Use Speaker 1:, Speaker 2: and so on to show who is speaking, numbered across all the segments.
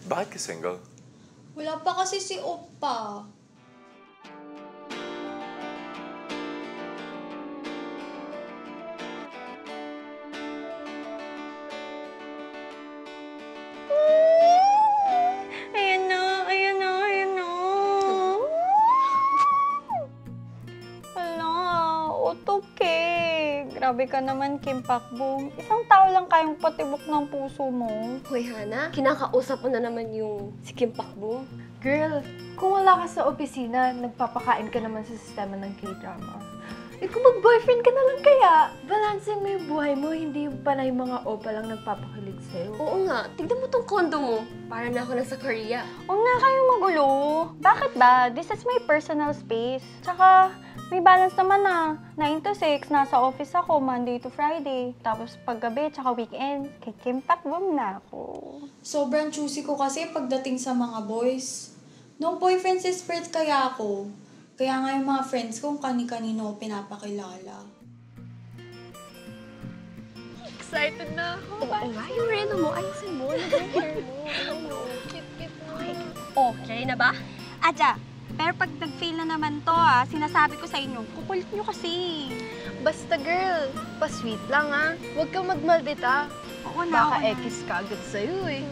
Speaker 1: Bakit ka single?
Speaker 2: Wala pa kasi si Oppa.
Speaker 3: Ayan na, ayan na, ayan na. Hala, otoke. Grabe ka naman, Kim Pakbong. Isang tao lang kayang patibok ng puso mo.
Speaker 4: Hoy, Hana, kinakausap mo na naman yung si Kim Pakbo.
Speaker 5: Girl, kung wala ka sa opisina, nagpapakain ka naman sa sistema ng K-drama. Eh kung mag-boyfriend ka na lang kaya, balansin mo yung buhay mo, hindi yung panay mga opa lang nagpapakilig sa'yo.
Speaker 4: Oo nga, tignan mo tong condo mo. Para na ako nasa Korea.
Speaker 3: Huwag nga kayong magulo. Bakit ba? This is my personal space. Tsaka, may balance naman na. 9 to 6, nasa office ako, Monday to Friday. Tapos paggabi, tsaka weekend, kay Kim Pakbong na ako.
Speaker 2: Sobrang choosy ko kasi pagdating sa mga boys. No boyfriend si Spirit kaya ako. Kaya nga yung mga friends ko kani-kanino ko pinapakilala.
Speaker 5: Excited na ako.
Speaker 4: Oo nga, yung reno mo, ayusin mo. Yung hair mo. Ano, cute-cute mo. Oh, ready na ba?
Speaker 3: Aja, pero pag nag-fail na naman to sinasabi ko sa inyo, kukulit nyo kasi.
Speaker 5: Basta girl, pa-sweet lang Huwag kang magmaldita.
Speaker 3: Oo na,
Speaker 5: Baka ekis ka agad sa'yo eh.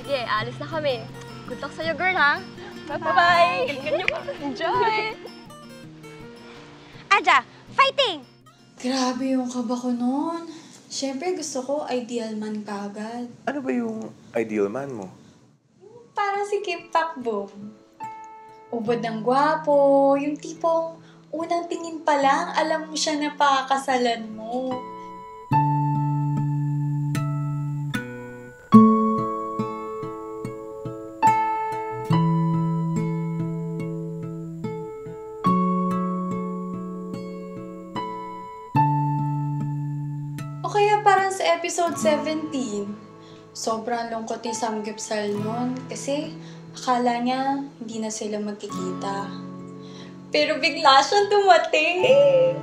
Speaker 4: Sige, alis na kami. Good luck sa'yo, girl, ha?
Speaker 3: Bye-bye!
Speaker 5: Enjoy!
Speaker 3: Aja, fighting!
Speaker 2: Grabe yung kaba ko noon. Siyempre gusto ko ideal man kagad.
Speaker 1: Ano ba yung ideal man mo?
Speaker 2: Parang si Kim Pakbong. Ubod ng gwapo, yung tipong unang tingin pa lang, alam mo siya na pakakasalan mo. O kaya parang sa episode 17, sobrang lungkot ni Samgyeopsal nun kasi akala niya hindi na sila magkikita. Pero bigla siyang dumating.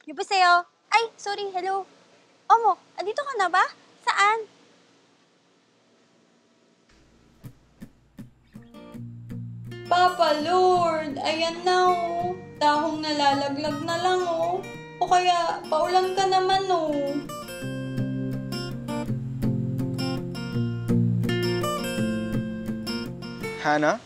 Speaker 3: Yubaseo! Ay, sorry, hello. Omo, andito ka na ba? Saan?
Speaker 2: Papa Lord, ayan na oh. Dahong nalalaglag na lang oh. O kaya, paulan ka naman oh.
Speaker 6: Hana?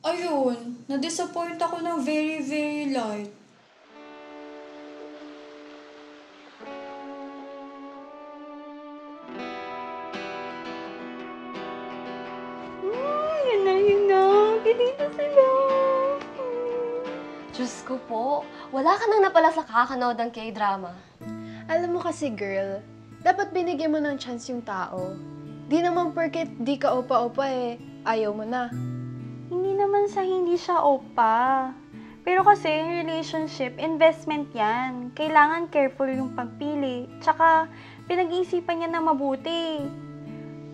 Speaker 2: Ayun, na-disappoint ako ng very, very light.
Speaker 3: Yun na, yun na. Dito sila.
Speaker 4: Diyos ko po, wala ka nang napala sa kakanood ng K-drama.
Speaker 5: Alam mo kasi girl, dapat binigyan mo ng chance yung tao. Di naman porket di ka opa-opa ayaw mo na.
Speaker 3: Hindi naman sa hindi siya opa. Pero kasi, relationship, investment yan. Kailangan careful yung pagpili. Tsaka, pinag-iisipan niya na mabuti.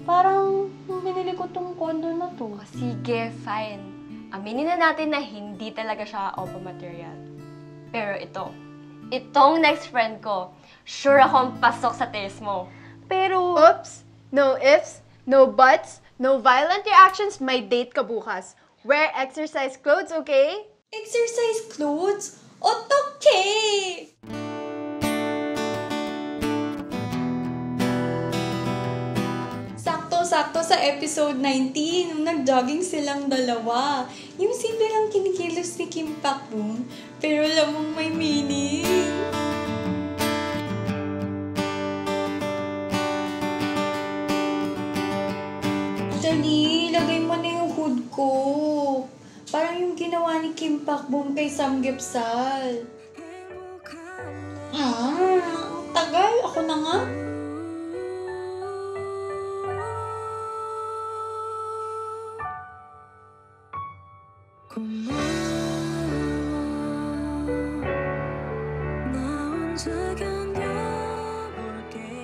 Speaker 3: Parang, binili ko tong condo na to.
Speaker 4: O sige, fine. Aminin na natin na hindi talaga siya opa material. Pero itong next friend ko, sure akong pasok sa taste mo.
Speaker 3: Pero,
Speaker 5: Oops! No ifs, no buts, no violent reactions, may date ka bukas. Wear exercise clothes, okay?
Speaker 2: Exercise clothes? Otoke! Sakto-sakto sa episode 19, nung nag-jogging silang dalawa. Yung simple lang kinikilos ni Kim Pakbong, pero lamang may meaning. Kim Pakbum kay Samgyupsal. Ang tagal. Ako na nga.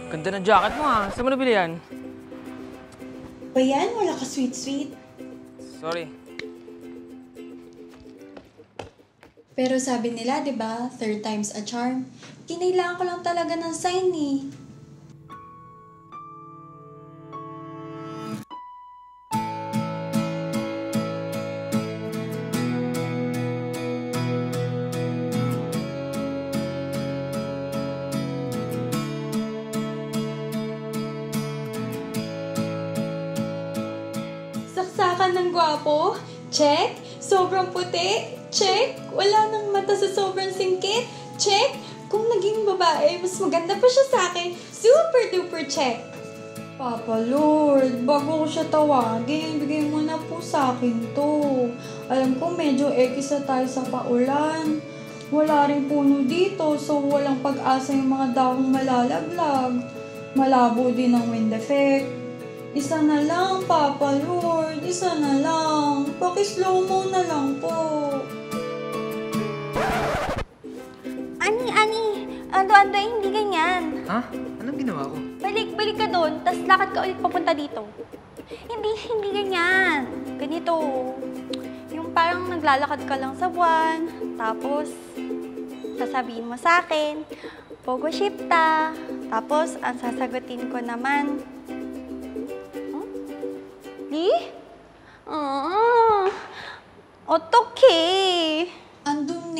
Speaker 6: Ganda ng jacket mo ha. Saan mo nabili yan?
Speaker 2: Ba yan? Wala ka sweet-sweet.
Speaker 6: Sorry.
Speaker 2: Pero sabi nila, di ba, third time's a charm. Kinailangan ko lang talaga ng sign eh. Saksakan ng gwapo? Check. Sobrang puti? Check. Wala nang mata sa sobrang singkit? Check. Kung naging babae, mas maganda pa siya sa akin. Super duper check. Papa Lord, bago ko siya tawagin, bigay mo na po sa akin to. Alam ko medyo ekis na tayo sa paulan. Wala rin puno dito, so walang pag-asa yung mga dahong malalaglag. Malabo din ang wind effect. Isa na lang, Papa Lord. Isa na lang. Paki-slow mo na lang po.
Speaker 3: Ani, ando-ando hindi ganyan.
Speaker 6: Ha? Anong ginawa ko?
Speaker 3: Balik ka doon, tas lakad ka ulit papunta dito. Hindi ganyan. Ganito. Yung parang naglalakad ka lang sa buwan, tapos sasabihin mo sa akin, Pogo Shipta. Tapos, ang sasagutin ko naman, Li? Otoke.
Speaker 2: Andun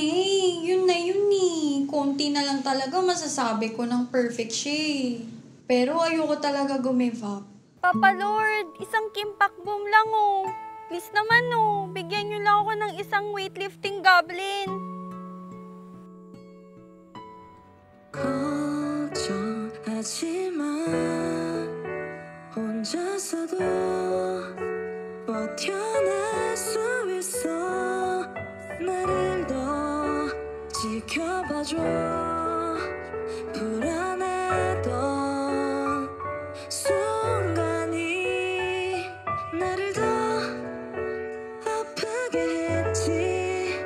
Speaker 2: yun na yun eh. Konti na lang talaga masasabi ko ng perfect siya eh. Pero ayoko talaga gumive up.
Speaker 3: Papa Lord, isang Kim Pakbum lang oh. Please naman oh, bigyan niyo lang ako ng isang weightlifting goblin.
Speaker 7: 걱정하지 마 혼자서도 버텨낼 수 있어 나를 더 지켜봐줘 불안했던 순간이 나를 더 아프게 했지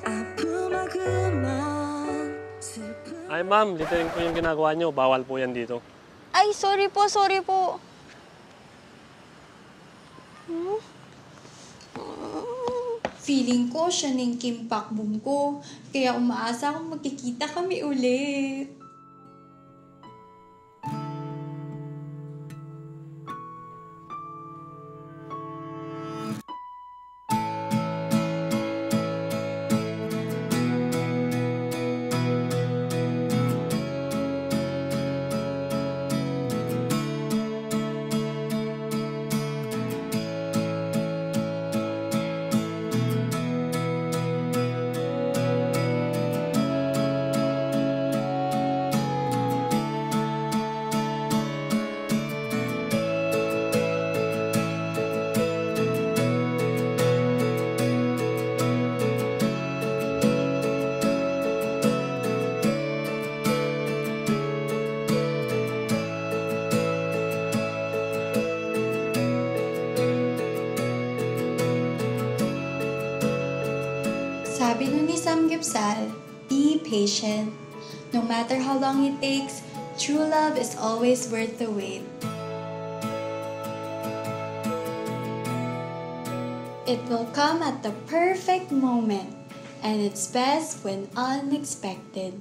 Speaker 7: 아픔아 그만 슬픈
Speaker 8: Ay ma'am, littering po yung ginagawa nyo. Bawal po yan dito.
Speaker 3: Ay, sorry po.
Speaker 2: Feeling ko siya ng Kim Pakbum ko. Kaya umaasa akong magkikita kami ulit. Sabi nun ni Samgyupsal, be patient. No matter how long it takes, true love is always worth the wait. It will come at the perfect moment, and it's best when unexpected.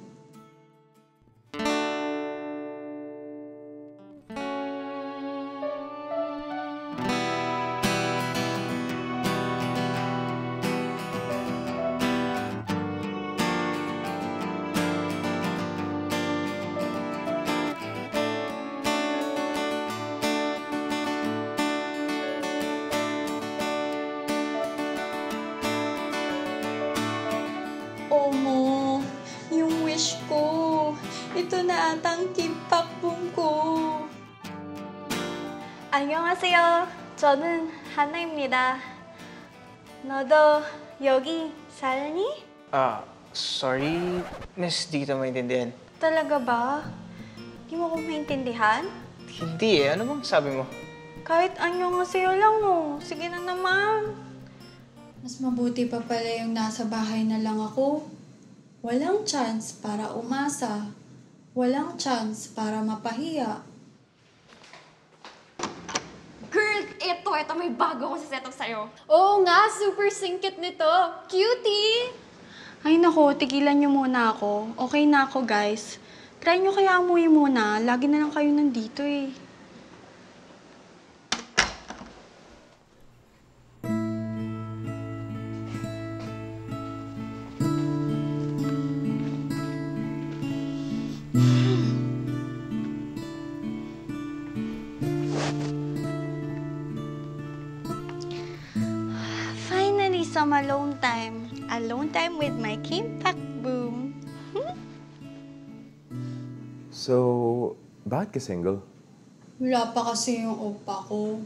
Speaker 2: Omo, yung wish ko. Ito na atang Kim Pakbum ko.
Speaker 3: 안녕하세요. 저는 하나입니다. 너도 여기 Salani?
Speaker 6: Sorry, miss, di kita maintindihan.
Speaker 3: Talaga ba? Di mo ko maintindihan?
Speaker 6: Hindi eh, ano bang sabi mo?
Speaker 3: Kahit anyo nga sa'yo lang, no. Sige na naman.
Speaker 2: Mas mabuti pa pala yung nasa bahay na lang ako. Walang chance para umasa. Walang chance para mapahiya.
Speaker 4: Girl, ito, may bago akong set up sa'yo.
Speaker 5: Oo nga, super singkit nito. Cutie!
Speaker 2: Ay nako, tigilan niyo muna ako. Okay na ako, guys. Try niyo kaya umuwi muna. Lagi na lang kayo nandito eh.
Speaker 3: Finally, some alone time. Alone time with my Kimpack boom.
Speaker 1: So, bakit ka single?
Speaker 2: Wala pa kasi yung opa ko.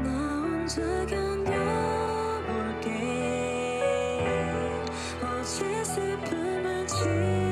Speaker 7: 나 혼자 견뎌볼게 어제 슬픔은 지워